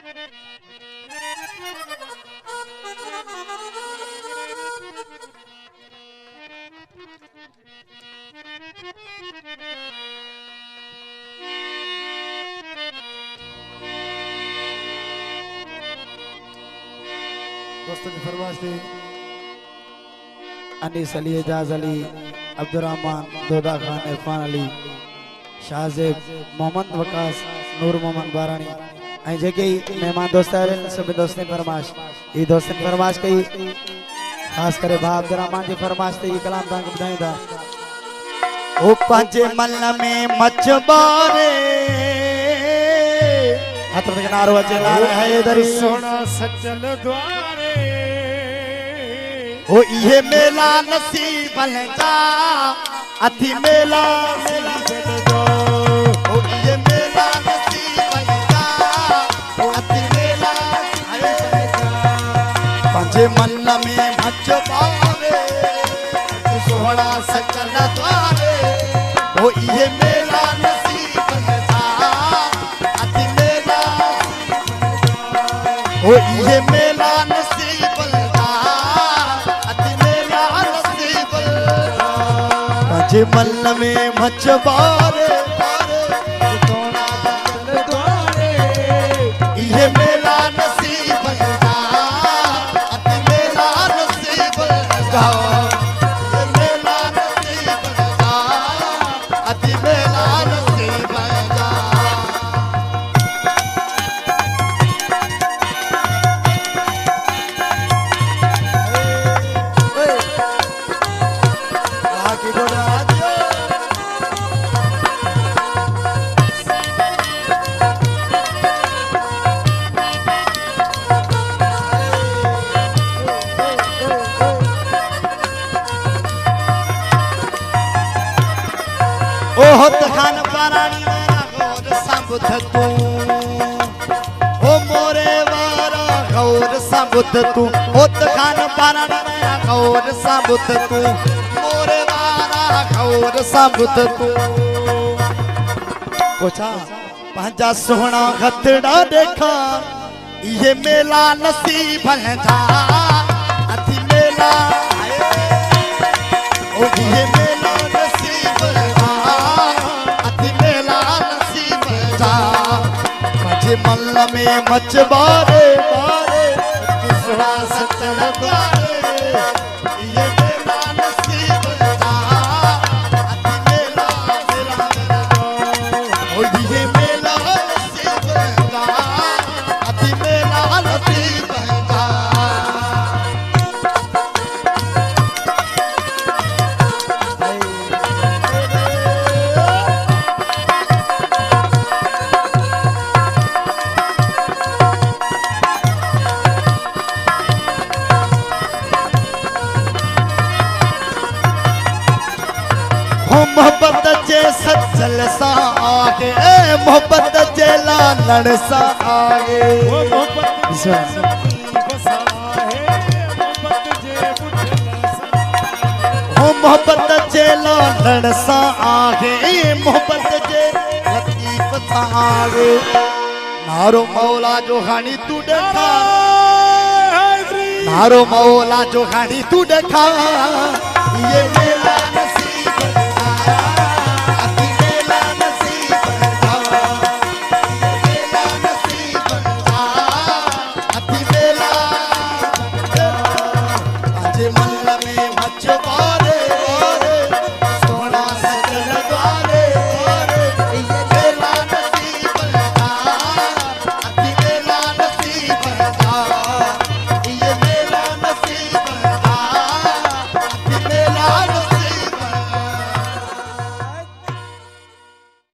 दोस्तों की फरमाइश थी अनीस अली, एजाज अली, अब्दुर्रहमान, दोदा खान, इरफान अली, शाहजेब, मोहम्मद वकास, नूर मोहम्मद बारानी ऐं जेके मेहमान दोस्त आयल सभी दोस्तनि फरमाइश ई दोस्तनि फरमाइश कई खास करे भा अब्दुर्रहमान जी फरमाइश ते ई कलाम तव्हांखे ॿुधायूं था। ओ पंहिंजे मन में मचबारे हथ में नारो अचे लाल हैदरी सोना सजल द्वारे ओ इहे मेला नसीब जा अथी मेला जो ओ इहे मेला नसीब जा अथी मेला पंहिंजे मन में मचबारे सोना सजल द्वारे ओ इहे मेला नसीब जा अथी मेला ओ इहे मेला नसीब जा अथी मेला नसीब पंहिंजे मन में मचबारे सोना सजल द्वारे इहे मेला नसीब जा अथी मेला नसीब जा इहे मेला नसीब जा अथी मेला नसीब जा आगे बढ़ा दियो ओ होत खान पारानी मेरा गौर संबुध तू ओ मोरे वारा गौर संबुध तू होत खान पारानी मेरा गौर संबुध तू मोरे वारा गौर संबुध तू पोछा पंहिंजा सोहना खतड़ा देखा ये मेला नसीब जा अथी मेला ओ ये मेला नसीब जा अथी मेला नसीब जा पंहिंजे मन में मचबारे बारे सोना सजल द्वारे ये मेला नसीब जा अथी मेला मेला ओ ये मेला नसीब जा अथी मेला नसीब जा मोहब्बत जे सजल सा आगे मोहब्बत जे लालड़ सा आगे वो मोहब्बत बसा है मोहब्बत जे ओ मोहब्बत जे लालड़ सा आगे मोहब्बत जे लतीफ सा आगे नारो मौला जो हानी तू देखा नारो मौला जो हानी तू देखा ये मेला